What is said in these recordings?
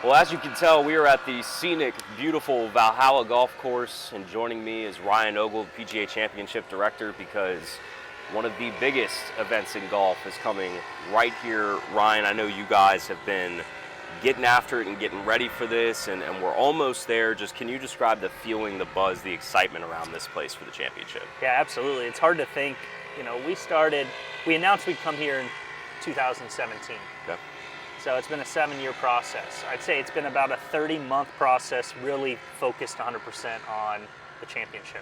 Well, as you can tell, we are at the scenic, beautiful Valhalla golf course, and joining me is Ryan Ogle, PGA Championship Director, because one of the biggest events in golf is coming right here. Ryan, I know you guys have been getting after it and getting ready for this, and we're almost there. Just can you describe the feeling, the buzz, the excitement around this place for the championship? Yeah, absolutely. It's hard to think. You know, we announced we'd come here in 2017. Okay. So it's been a 7-year process. I'd say it's been about a 30-month process, really focused 100% on the championship.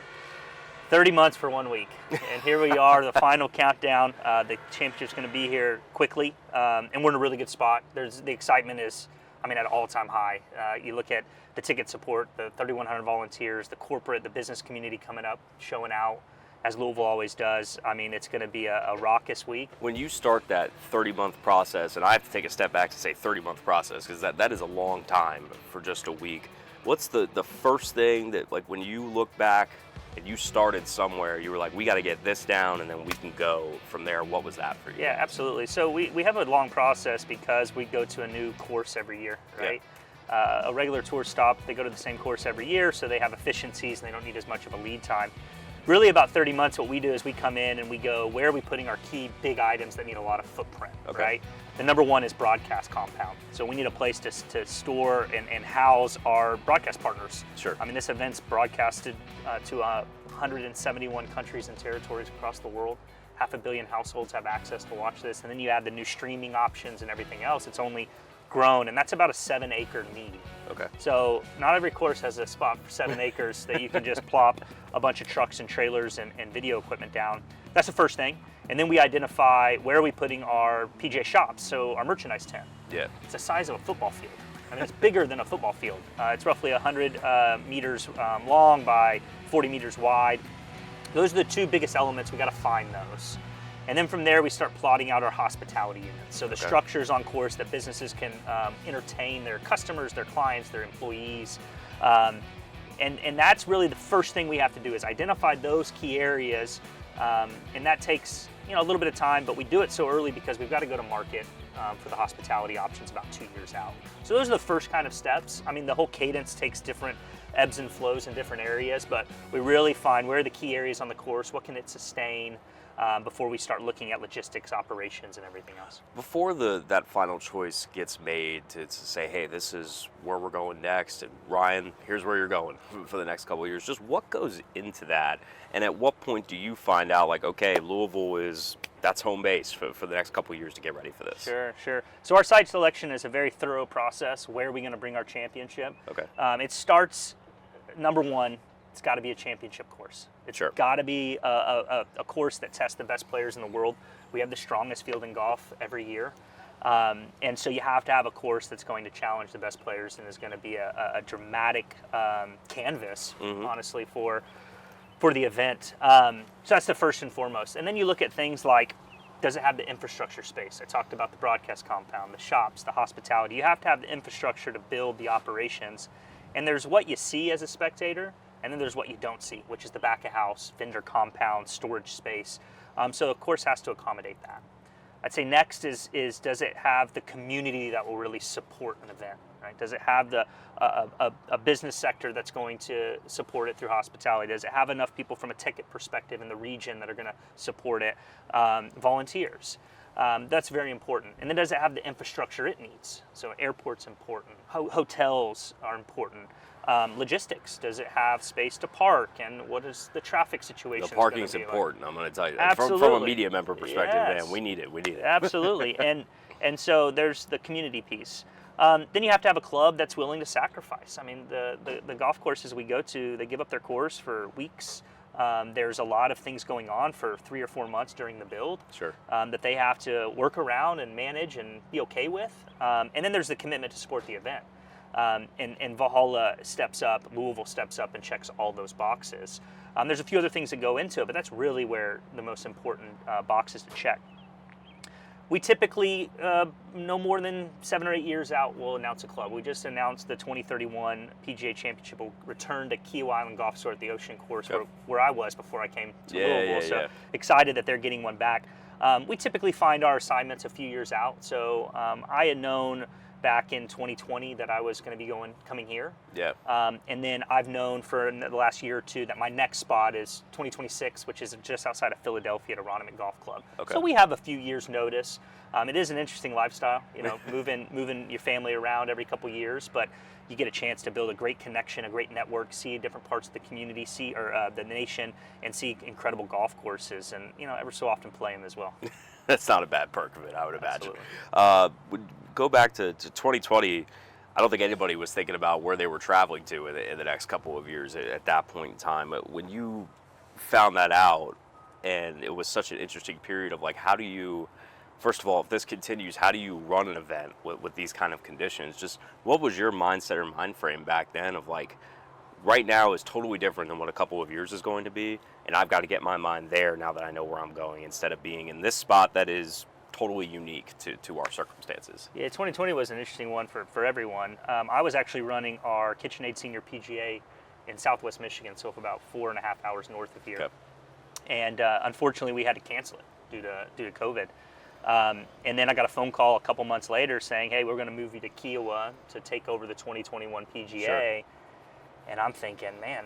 30 months for 1 week. And here we are, the final countdown. The championship's going to be here quickly, and we're in a really good spot. The excitement is, at an all-time high. You look at the ticket support, the 3,100 volunteers, the corporate, the business community coming up, showing out, as Louisville always does. It's going to be a raucous week. When you start that 30-month process, and I have to take a step back to say 30-month process, because that is a long time for just a week. What's the first thing that, like, when you look back and you started somewhere, you were like, we got to get this down and then we can go from there? What was that for you? Yeah, absolutely. So we have a long process because we go to a new course every year, right? Yeah. A regular tour stop, they go to the same course every year, so they have efficiencies and they don't need as much of a lead time. Really, about 30 months, what we do is we come in and we go, where are we putting our key big items that need a lot of footprint, okay, right? The number one is broadcast compound. So we need a place to store and house our broadcast partners. Sure. This event's broadcasted to 171 countries and territories across the world. 500 million households have access to watch this. And then you add the new streaming options and everything else. It's only grown, and that's about a 7-acre need. Okay. So not every course has a spot for 7 acres that you can just plop a bunch of trucks and trailers and video equipment down. That's the first thing. And then we identify where are we putting our PGA shops, so our merchandise tent. Yeah. It's the size of a football field. It's bigger than a football field. It's roughly 100 meters long by 40 meters wide. Those are the two biggest elements. We got to find those. And then from there, we start plotting out our hospitality units. So the structures on course that businesses can entertain their customers, their clients, their employees. And that's really the first thing we have to do is identify those key areas. And that takes a little bit of time, but we do it so early because we've got to go to market for the hospitality options about 2 years out. So those are the first kind of steps. The whole cadence takes different ebbs and flows in different areas, but we really find where are the key areas on the course, what can it sustain, before we start looking at logistics, operations, and everything else. Before that final choice gets made to say, hey, this is where we're going next, and Ryan, here's where you're going for the next couple of years, just what goes into that? And at what point do you find out, like, okay, Louisville that's home base for the next couple of years to get ready for this? Sure. So our site selection is a very thorough process. Where are we going to bring our championship? Okay. It starts, number one, it's got to be a championship course. It's got to be a course that tests the best players in the world. We have the strongest field in golf every year. And so you have to have a course that's going to challenge the best players and is going to be a dramatic canvas, honestly, for the event. So that's the first and foremost. And then you look at things like, does it have the infrastructure space? I talked about the broadcast compound, the shops, the hospitality. You have to have the infrastructure to build the operations. And there's what you see as a spectator, and then there's what you don't see, which is the back of house, vendor compound, storage space. So the course has to accommodate that. I'd say next is does it have the community that will really support an event, right? Does it have a business sector that's going to support it through hospitality? Does it have enough people from a ticket perspective in the region that are going to support it? Volunteers. That's very important. And then does it have the infrastructure it needs? So airport's important. Hotels are important. Logistics, does it have space to park, and what is the traffic situation? The parking is important, I'm going to tell you. Absolutely. From a media member perspective, man, we need it. Absolutely. And so there's the community piece. Then you have to have a club that's willing to sacrifice. The golf courses we go to, they give up their course for weeks. There's a lot of things going on for 3 or 4 months during the build. Sure. That they have to work around and manage and be okay with. And then there's the commitment to support the event. And Valhalla steps up, Louisville steps up and checks all those boxes. There's a few other things that go into it, but that's really where the most important boxes to check. We typically, no more than 7 or 8 years out, we'll announce a club. We just announced the 2031 PGA Championship will return to Key Island Golf Resort at the Ocean Course, where I was before I came to Louisville. Excited that they're getting one back. We typically find our assignments a few years out. So I had known back in 2020 that I was going to be coming here. Yeah. And then I've known for the last year or two that my next spot is 2026, which is just outside of Philadelphia at Aronimink Golf Club. Okay. So we have a few years notice. It is an interesting lifestyle, moving your family around every couple years, but you get a chance to build a great connection, a great network, see different parts of the community, see the nation, and see incredible golf courses, and ever so often play them as well. That's not a bad perk of it, I would imagine. Absolutely. Go back to 2020. I don't think anybody was thinking about where they were traveling to in the next couple of years at that point in time. When you found that out, and it was such an interesting period of like, how do you, first of all, if this continues, how do you run an event with these kind of conditions? Just what was your mindset or mind frame back then of like, right now is totally different than what a couple of years is going to be, and I've got to get my mind there now that I know where I'm going, instead of being in this spot that is totally unique to our circumstances. Yeah, 2020 was an interesting one for everyone. I was actually running our KitchenAid Senior PGA in Southwest Michigan, so about 4.5 hours north of here. Okay. And unfortunately, we had to cancel it due to COVID. And then I got a phone call a couple months later saying, "Hey, we're going to move you to Kiowa to take over the 2021 PGA." Sure. And I'm thinking, man,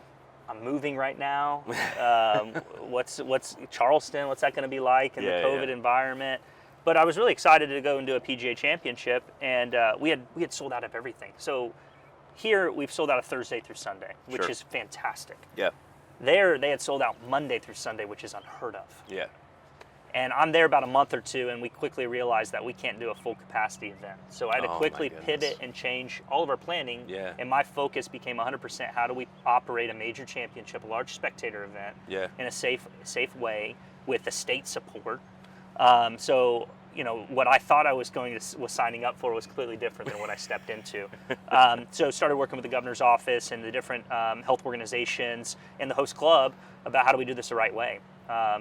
I'm moving right now. What's Charleston? What's that going to be like in the COVID environment? But I was really excited to go and do a PGA Championship, and we had sold out of everything. So here we've sold out of Thursday through Sunday, which is fantastic. Yeah. There they had sold out Monday through Sunday, which is unheard of. Yeah. And I'm there about a month or two, and we quickly realized that we can't do a full capacity event. So I had to quickly pivot and change all of our planning. Yeah. And my focus became 100% how do we operate a major championship, a large spectator event, in a safe way with the state support. So what I thought I was signing up for was completely different than what I stepped into. So started working with the governor's office and the different health organizations and the host club about how do we do this the right way.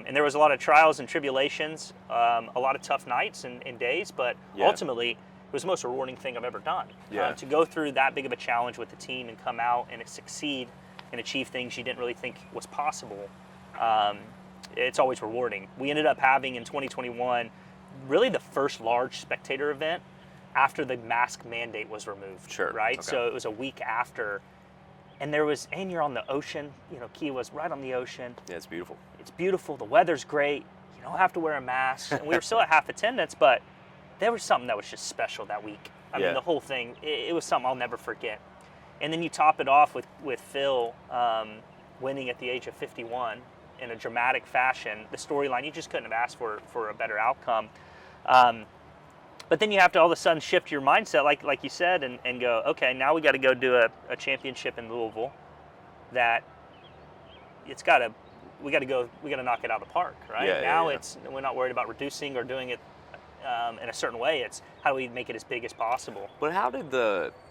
And there was a lot of trials and tribulations, a lot of tough nights and days, but ultimately it was the most rewarding thing I've ever done. To go through that big of a challenge with the team and come out and succeed and achieve things you didn't really think was possible, it's always rewarding. We ended up having in 2021 really the first large spectator event after the mask mandate was removed. Sure. Right? Okay. So it was a week after. And you're on the ocean. Kiowa's right on the ocean. Yeah, it's beautiful. It's beautiful. The weather's great. You don't have to wear a mask. And we were still at half attendance, but there was something that was just special that week. I mean, the whole thing, it was something I'll never forget. And then you top it off with Phil winning at the age of 51 in a dramatic fashion. The storyline, you just couldn't have asked for a better outcome. But then you have to all of a sudden shift your mindset, like you said, and go, okay, now we got to go do a championship in Louisville. That we got to knock it out of the park, right? We're not worried about reducing or doing it in a certain way. It's how do we make it as big as possible. But how did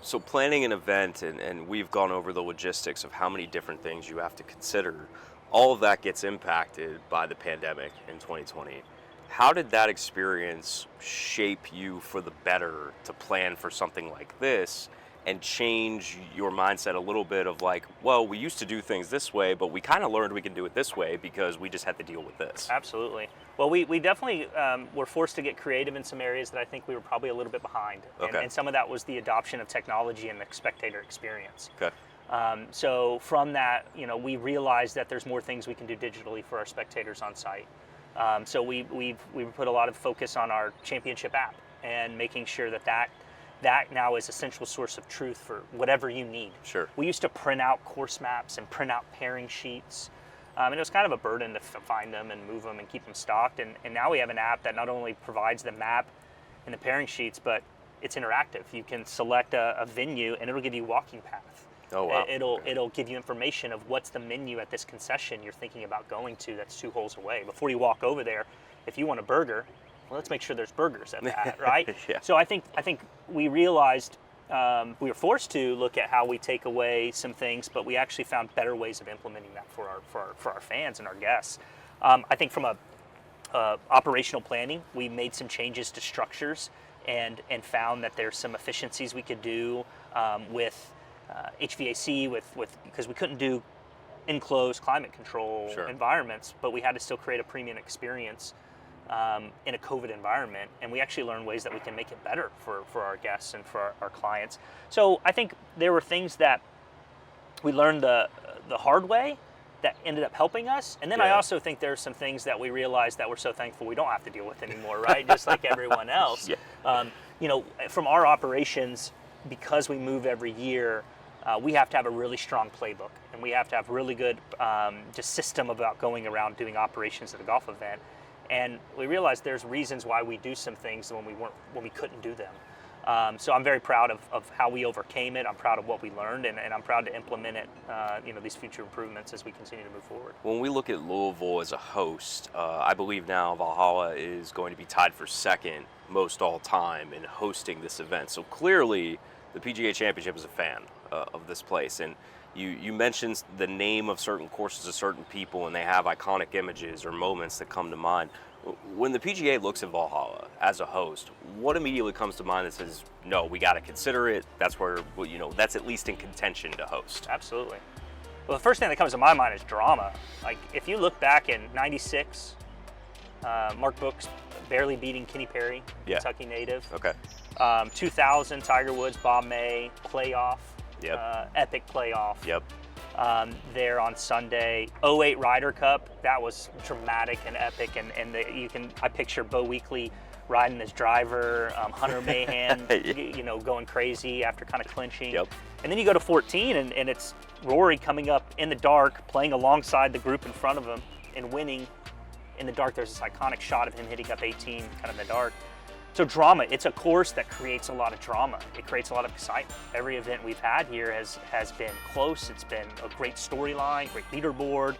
so planning an event, and we've gone over the logistics of how many different things you have to consider, all of that gets impacted by the pandemic in 2020. How did that experience shape you for the better to plan for something like this and change your mindset a little bit of like, well, we used to do things this way, but we kind of learned we can do it this way because we just had to deal with this? Absolutely. Well, we definitely were forced to get creative in some areas that I think we were probably a little bit behind. And some of that was the adoption of technology and the spectator experience. Okay. So from that, we realized that there's more things we can do digitally for our spectators on site. So we've put a lot of focus on our championship app and making sure that now is a central source of truth for whatever you need. Sure. We used to print out course maps and print out pairing sheets. And it was kind of a burden to find them and move them and keep them stocked. And now we have an app that not only provides the map and the pairing sheets, but it's interactive. You can select a venue and it'll give you a walking path. Oh, wow. It'll give you information of what's the menu at this concession you're thinking about going to that's 2 holes away. Before you walk over there, if you want a burger, well, let's make sure there's burgers at that, right? Yeah. So I think we realized we were forced to look at how we take away some things, but we actually found better ways of implementing that for our fans and our guests. I think from a operational planning, we made some changes to structures and found that there's some efficiencies we could do with HVAC because we couldn't do enclosed climate control environments, but we had to still create a premium experience in a COVID environment, and we actually learned ways that we can make it better for our guests and for our clients. So I think there were things that we learned the hard way that ended up helping us, and then I also think there's some things that we realized that we're so thankful we don't have to deal with anymore, right? Just like everyone else. You know, from our operations, because we move every year, we have to have a really strong playbook, and we have to have really good just system about going around doing operations at a golf event. And we realized there's reasons why we do some things when we couldn't do them. So I'm very proud of how we overcame it. I'm proud of what we learned, and I'm proud to implement it. You know, these future improvements as we continue to move forward. When we look at Louisville as a host, I believe now Valhalla is going to be tied for second most all time in hosting this event. So clearly, the PGA Championship is a fan of this place, and you mentioned the name of certain courses of certain people, and they have iconic images or moments that come to mind. When the PGA looks at Valhalla as a host, what immediately comes to mind that says, no, we got to consider it? That's where, you know, that's at least in contention to host. Absolutely. Well, the first thing that comes to my mind is drama. Like, if you look back in '96, Mark Brooks barely beating Kenny Perry, Kentucky native. Okay. 2000, Tiger Woods, Bob May, playoff. Epic playoff. There on Sunday. 08 Ryder Cup, that was dramatic and epic, and I picture Bo Weekley riding his driver, Hunter Mahan, you know, going crazy after kind of clinching. And then you go to 14, and it's Rory coming up in the dark, playing alongside the group in front of him, and winning in the dark. There's this iconic shot of him hitting up 18, kind of in the dark. So drama, it's a course that creates a lot of drama. It creates a lot of excitement. Every event we've had here has been close. It's been a great storyline, great leaderboard.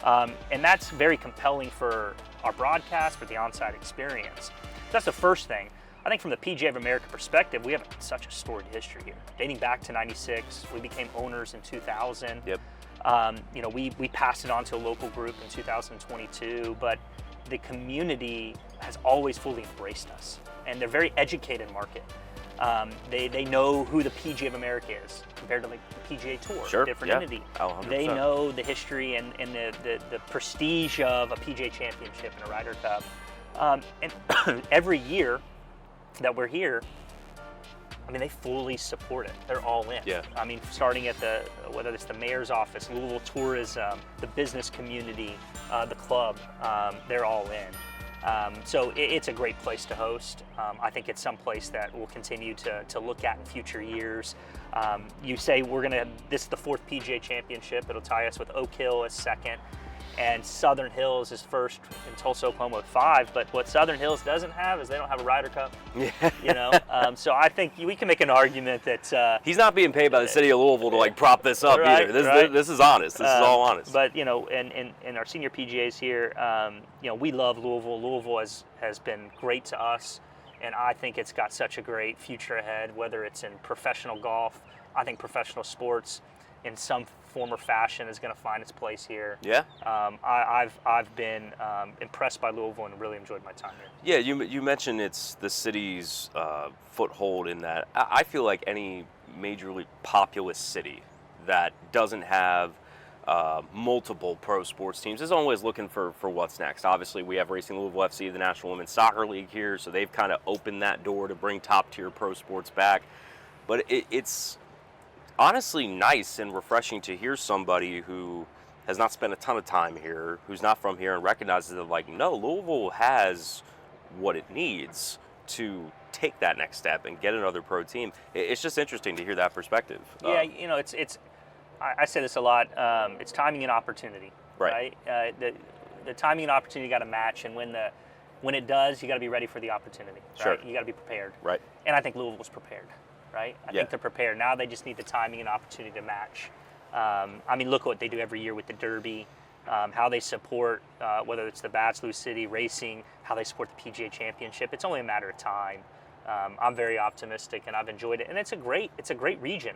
And that's very compelling for our broadcast, for the on-site experience. That's the first thing. I think from the PGA of America perspective, we have such a storied history here. Dating back to '96, we became owners in 2000. You know, we passed it on to a local group in 2022, but the community has always fully embraced us, and they're a very educated market. They know who the PGA of America is compared to like the PGA Tour, different entity. 100%. They know the history and the prestige of a PGA Championship and a Ryder Cup. And every year that we're here, I mean, they fully support it. They're all in. I mean, starting at whether it's the mayor's office, Louisville tourism, the business community, the club, they're all in. So it's a great place to host. I think it's some place that we'll continue to look at in future years. You say this is the 4th PGA Championship. It'll tie us with Oak Hill as second, and Southern Hills is first in Tulsa, Oklahoma with 5. But what Southern Hills doesn't have is they don't have a Ryder Cup. You know, so I think we can make an argument that he's not being paid by the city of Louisville to like prop this up either. This is honest. This is all honest. But you know, and our senior PGAs here, you know, we love Louisville. Louisville has been great to us, and I think it's got such a great future ahead. Whether it's in professional golf, I think professional sports in some form or fashion is going to find its place here. I've been impressed by Louisville and really enjoyed my time here. You mentioned it's the city's foothold in that. I feel like any majorly populous city that doesn't have multiple pro sports teams is always looking for what's next. Obviously, we have Racing Louisville FC, the National Women's Soccer League here, so they've kind of opened that door to bring top-tier pro sports back. But it's honestly nice and refreshing to hear somebody who has not spent a ton of time here, who's not from here, and recognizes that, like, no, Louisville has what it needs to take that next step and get another pro team. It's just interesting to hear that perspective. You know, I say this a lot. It's timing and opportunity, right? The timing and opportunity got to match, and when it does, you got to be ready for the opportunity. Right? You got to be prepared. Right. And I think Louisville's prepared. Right? I think they're prepared. Now they just need the timing and opportunity to match. I mean, look what they do every year with the Derby, how they support, whether it's the Bats, Lou City, Racing, how they support the PGA Championship. It's only a matter of time. I'm very optimistic, and I've enjoyed it. And it's a great region.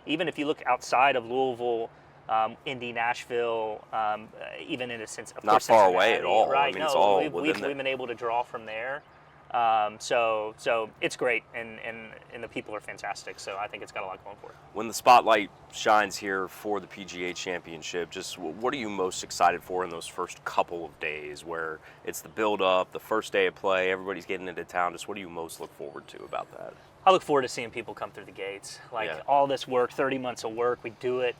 Even if you look outside of Louisville, Indy, Nashville, even in a sense, of not course, far away at all. Right? I mean, it's all we've been able to draw from there. So it's great, and the people are fantastic. So I think it's got a lot going for it. When the spotlight shines here for the PGA Championship, just what are you most excited for in those first couple of days where it's the build-up, the first day of play, everybody's getting into town? Just what do you most look forward to about that? I look forward to seeing people come through the gates. All this work, 30 months of work, we do it.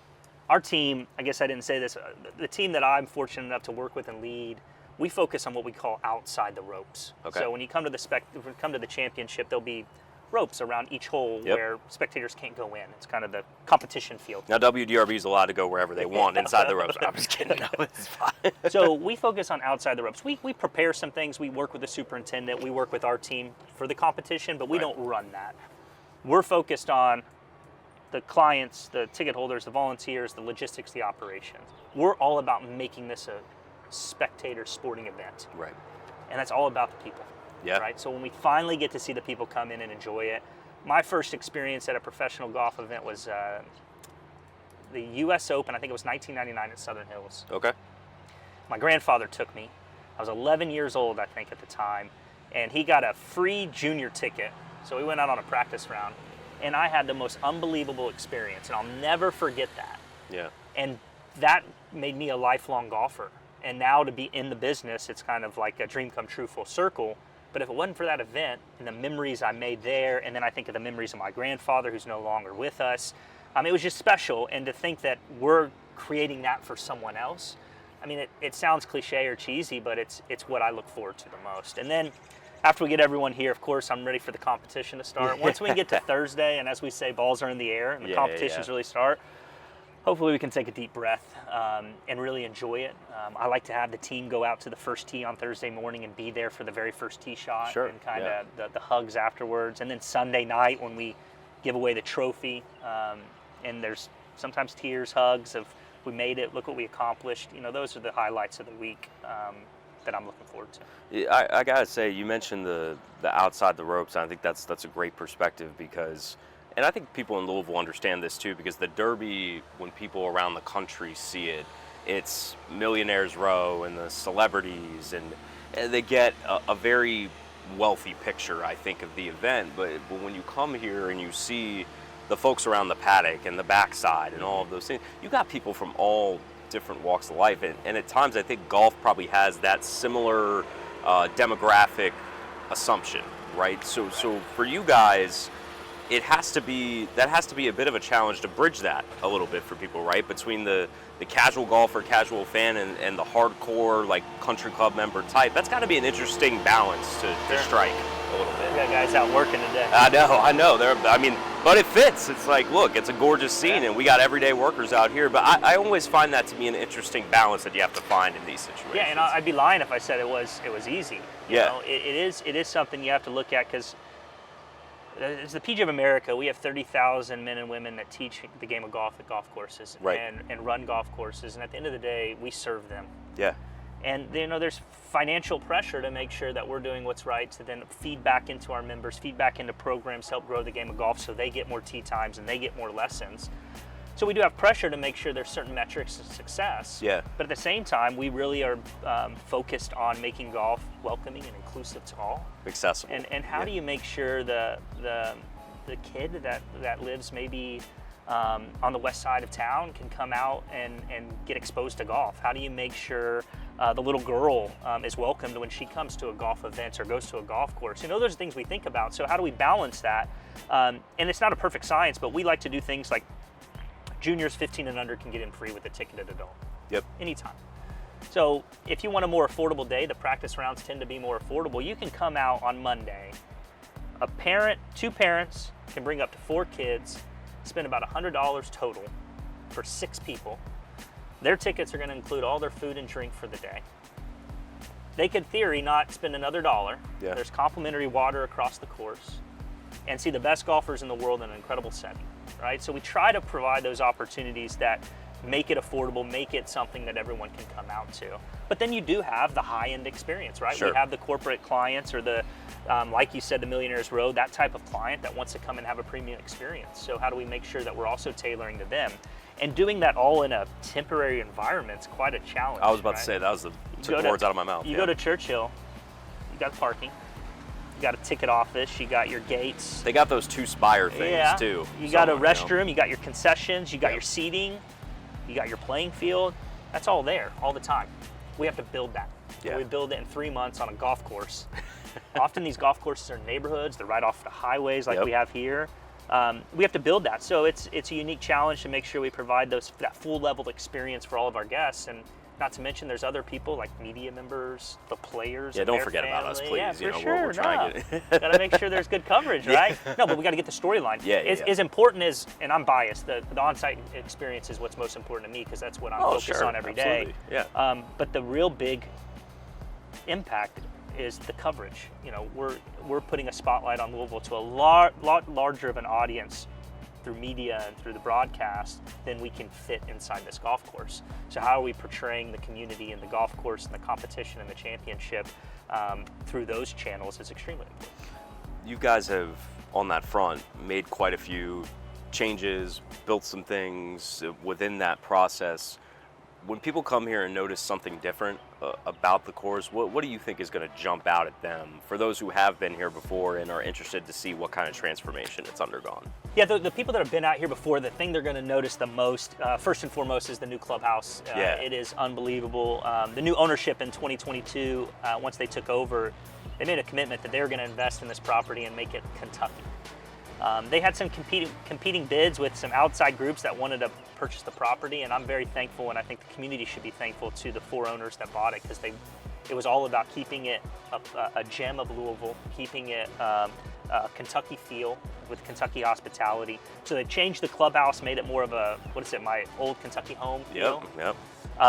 Our team, I guess I didn't say this, the team that I'm fortunate enough to work with and lead, we focus on what we call outside the ropes. Okay. So when you come to the championship, there'll be ropes around each hole where spectators can't go in. It's kind of the competition field. Now WDRB is allowed to go wherever they want inside the ropes. I'm just kidding. No, it's fine. So we focus on outside the ropes. We prepare some things. We work with the superintendent. We work with our team for the competition, but we don't run that. We're focused on the clients, the ticket holders, the volunteers, the logistics, the operations. We're all about making this a spectator sporting event. Right. And that's all about the people. Yeah. Right. So when we finally get to see the people come in and enjoy it, my first experience at a professional golf event was the U.S. Open. I think it was 1999 at Southern Hills. Okay. My grandfather took me. I was 11 years old, I think, at the time, and he got a free junior ticket. So we went out on a practice round, and I had the most unbelievable experience, and I'll never forget that. Yeah. And that made me a lifelong golfer. And now to be in the business, it's kind of like a dream come true full circle. But if it wasn't for that event and the memories I made there, and then I think of the memories of my grandfather who's no longer with us, it was just special. And to think that we're creating that for someone else, I mean, it sounds cliche or cheesy, but it's what I look forward to the most. And then after we get everyone here, of course, I'm ready for the competition to start. Once we get to Thursday, and as we say, balls are in the air, and the competitions really start, hopefully we can take a deep breath and really enjoy it. I like to have the team go out to the first tee on Thursday morning and be there for the very first tee shot. Sure. And kind of the hugs afterwards. And then Sunday night when we give away the trophy, and there's sometimes tears, hugs of we made it, look what we accomplished. You know, those are the highlights of the week that I'm looking forward to. I gotta say, you mentioned the outside the ropes, and I think that's a great perspective because, and I think people in Louisville understand this too, because the Derby, when people around the country see it, it's Millionaires Row and the celebrities, and they get a very wealthy picture, I think, of the event. But when you come here and you see the folks around the paddock and the backside and all of those things, you got people from all different walks of life, and at times I think golf probably has that similar demographic assumption, right? So for you guys, that has to be a bit of a challenge to bridge that a little bit for people, right? Between the casual golfer, casual fan, and the hardcore like country club member type. That's got to be an interesting balance to strike a little bit. We got guys out working today. I know. But it fits. It's like, look, it's a gorgeous scene, and we got everyday workers out here. But I always find that to be an interesting balance that you have to find in these situations. Yeah, and I'd be lying if I said it was easy. You know, it is something you have to look at, because as the PGA of America, we have 30,000 men and women that teach the game of golf at golf courses, right, and run golf courses. And at the end of the day, we serve them. Yeah. And there's financial pressure to make sure that we're doing what's right, to then feed back into our members, feed back into programs, help grow the game of golf so they get more tee times and they get more lessons. So we do have pressure to make sure there's certain metrics of success. Yeah. But at the same time, we really are focused on making golf welcoming and inclusive to all. Accessible. And how do you make sure the kid that lives maybe on the west side of town can come out and get exposed to golf? How do you make sure the little girl is welcomed when she comes to a golf event or goes to a golf course? Those are things we think about. So how do we balance that? And it's not a perfect science, but we like to do things like juniors 15 and under can get in free with a ticketed adult. Yep. Anytime. So if you want a more affordable day, the practice rounds tend to be more affordable. You can come out on Monday. Two parents can bring up to 4 kids, spend about $100 total for 6 people. Their tickets are going to include all their food and drink for the day. They could, in theory, not spend another $1. Yeah. There's complimentary water across the course, and see the best golfers in the world in an incredible setting, right? So we try to provide those opportunities that make it affordable, make it something that everyone can come out to. But then you do have the high-end experience, right? Sure. We have the corporate clients or the, like you said, the Millionaires Row, that type of client that wants to come and have a premium experience. So how do we make sure that we're also tailoring to them? And doing that all in a temporary environment is quite a challenge. I was about to say, that was took the words out of my mouth. You go to Churchill, you got parking. You got a ticket office. You got your gates. They got those 2 spire things too. You got a restroom. You got your concessions. You got your seating. You got your playing field. That's all there all the time. We have to build that. Yeah. We build it in 3 months on a golf course. Often these golf courses are neighborhoods. They're right off the highways like we have here. We have to build that. So it's a unique challenge to make sure we provide that full level experience for all of our guests. And not to mention there's other people like media members, the players. Yeah, don't forget about us, please. Yeah, for sure. We're trying to got to make sure there's good coverage, right? No, but we got to get the storyline. As important as, and I'm biased, the on-site experience is what's most important to me because that's what I'm focused on every day. Yeah. But the real big impact is the coverage. You know, we're putting a spotlight on Louisville to a lot larger of an audience through media and through the broadcast than we can fit inside this golf course. So how are we portraying the community and the golf course and the competition and the championship through those channels is extremely important. You guys have, on that front, made quite a few changes, built some things within that process. When people come here and notice something different about the course, what do you think is going to jump out at them for those who have been here before and are interested to see what kind of transformation it's undergone? Yeah, the people that have been out here before, the thing they're going to notice the most, first and foremost, is the new clubhouse. It is unbelievable. The new ownership in 2022, once they took over, they made a commitment that they were going to invest in this property and make it Kentucky. They had some competing bids with some outside groups that wanted to purchase the property, and I'm very thankful, and I think the community should be thankful to the 4 owners that bought it because it was all about keeping it a gem of Louisville, keeping it a Kentucky feel with Kentucky hospitality. So they changed the clubhouse, made it more of a, my old Kentucky home feel. Yep.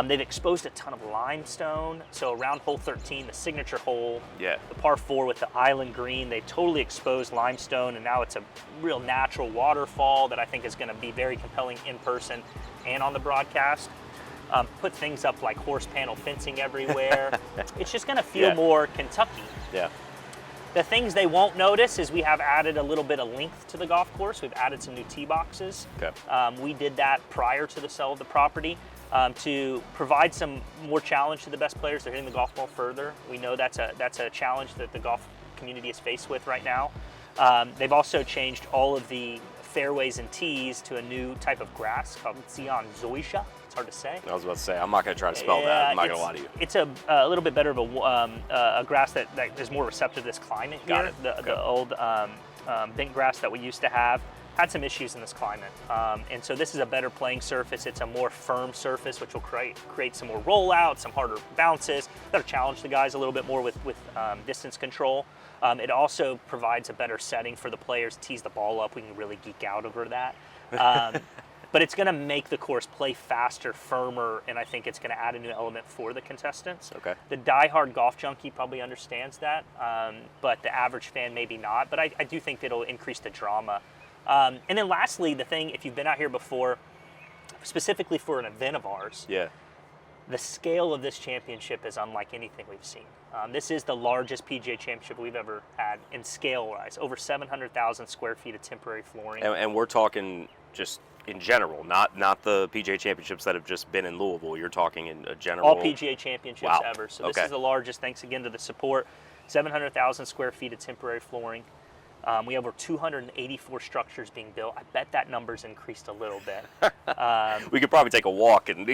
They've exposed a ton of limestone. So around hole 13, the signature hole, the par 4 with the island green, they totally exposed limestone, and now it's a real natural waterfall that I think is going to be very compelling in person and on the broadcast. Put things up like horse panel fencing everywhere. It's just going to feel more Kentucky. Yeah. The things they won't notice is we have added a little bit of length to the golf course. We've added some new tee boxes. Okay. We did that prior to the sale of the property. To provide some more challenge to the best players. They're hitting the golf ball further. We know that's a challenge that the golf community is faced with right now. They've also changed all of the fairways and tees to a new type of grass called Zion Zoysia. It's hard to say. I was about to say, I'm not going to try to spell that. I'm not going to lie to you. It's a little bit better of a grass that is more receptive to this climate here. Got it. The old bent grass that we used to have had some issues in this climate. And so this is a better playing surface. It's a more firm surface, which will create some more rollouts, some harder bounces. That'll challenge the guys a little bit more with distance control. It also provides a better setting for the players to tease the ball up. We can really geek out over that. But it's going to make the course play faster, firmer, and I think it's going to add a new element for the contestants. Okay. The diehard golf junkie probably understands that, but the average fan maybe not. But I do think it'll increase the drama. And then lastly, the thing, if you've been out here before, specifically for an event of ours, the scale of this championship is unlike anything we've seen. This is the largest PGA Championship we've ever had in scale-wise, over 700,000 square feet of temporary flooring. And we're talking just in general, not the PGA Championships that have just been in Louisville. You're talking in a general... All PGA Championships ever. So this is the largest, thanks again to the support. 700,000 square feet of temporary flooring. We have over 284 structures being built. I bet that number's increased a little bit. We could probably take a walk and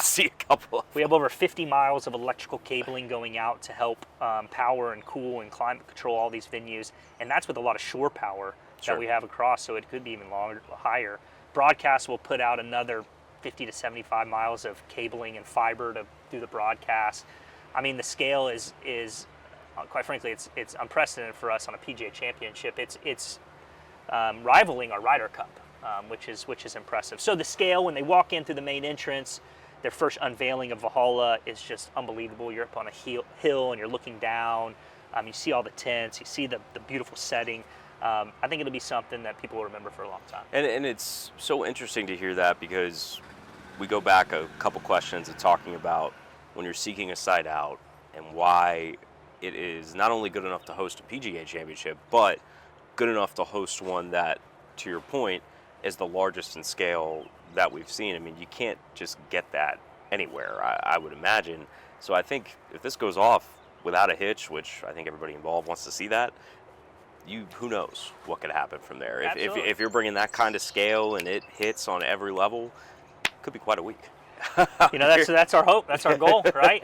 see a couple. We have over 50 miles of electrical cabling going out to help power and cool and climate control all these venues. And that's with a lot of shore power that we have across, so it could be even longer, higher. Broadcast will put out another 50 to 75 miles of cabling and fiber to do the broadcast. I mean, the scale is quite frankly, it's unprecedented for us on a PGA Championship. It's rivaling our Ryder Cup, which is impressive. So the scale, when they walk in through the main entrance, their first unveiling of Valhalla is just unbelievable. You're up on a hill and you're looking down. You see all the tents. You see the beautiful setting. I think it'll be something that people will remember for a long time. And it's so interesting to hear that because we go back a couple questions of talking about when you're seeking a site out and why it is not only good enough to host a PGA Championship, but good enough to host one that, to your point, is the largest in scale that we've seen. I mean, you can't just get that anywhere, I would imagine. So I think if this goes off without a hitch, which I think everybody involved wants to see that, who knows what could happen from there. If you're bringing that kind of scale and it hits on every level, it could be quite a week. That's our hope. That's our goal, right?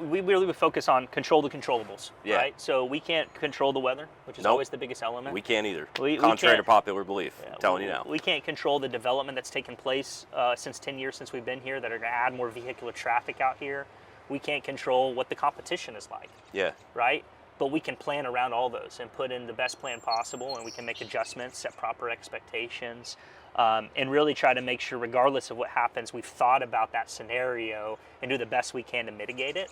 We really focus on control the controllables, right? So we can't control the weather, which is always the biggest element. We can't either. Contrary to popular belief, I'm telling you now. We can't control the development that's taken place since 10 years since we've been here that are going to add more vehicular traffic out here. We can't control what the competition is like. Yeah. Right? But we can plan around all those and put in the best plan possible, and we can make adjustments, set proper expectations, and really try to make sure, regardless of what happens, we've thought about that scenario and do the best we can to mitigate it.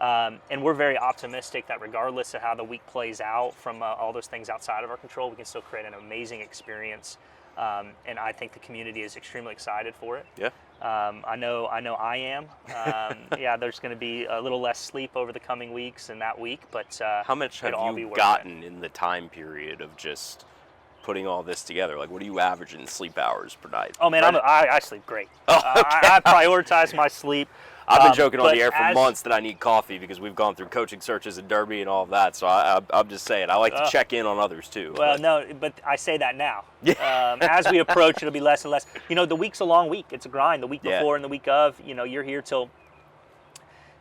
And we're very optimistic that regardless of how the week plays out from all those things outside of our control, we can still create an amazing experience. And I think the community is extremely excited for it. Yeah. I know I am. Yeah, there's going to be a little less sleep over the coming weeks and that week, but how much have you gotten in the time period of just putting all this together? Like, what are you averaging sleep hours per night? Oh man, I sleep great. Oh, okay. I prioritize my sleep. I've been joking on the air for months that I need coffee because we've gone through coaching searches in Derby and all of that. So I'm just saying, I like to check in on others too. Well, no, but I say that now. Yeah. As we approach, it'll be less and less. The week's a long week. It's a grind. The week before and the week of, you're here till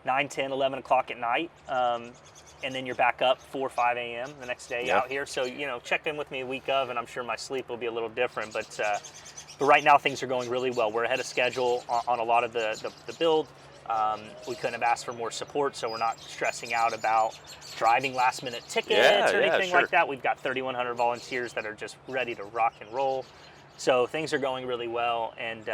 9, 10, 11 o'clock at night. And then you're back up 4 or 5 a.m. the next day out here. So, check in with me a week of, and I'm sure my sleep will be a little different. But right now, things are going really well. We're ahead of schedule on a lot of the build. We couldn't have asked for more support, so we're not stressing out about driving last-minute tickets or anything like that. We've got 3,100 volunteers that are just ready to rock and roll. So things are going really well, and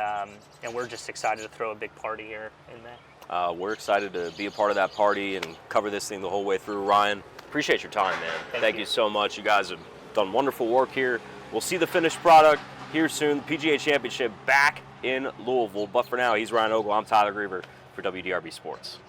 we're just excited to throw a big party here in May. We're excited to be a part of that party and cover this thing the whole way through. Ryan, appreciate your time, man. Thank you so much. You guys have done wonderful work here. We'll see the finished product here soon. The PGA Championship back in Louisville. But for now, he's Ryan Ogle. I'm Tyler Greever for WDRB Sports.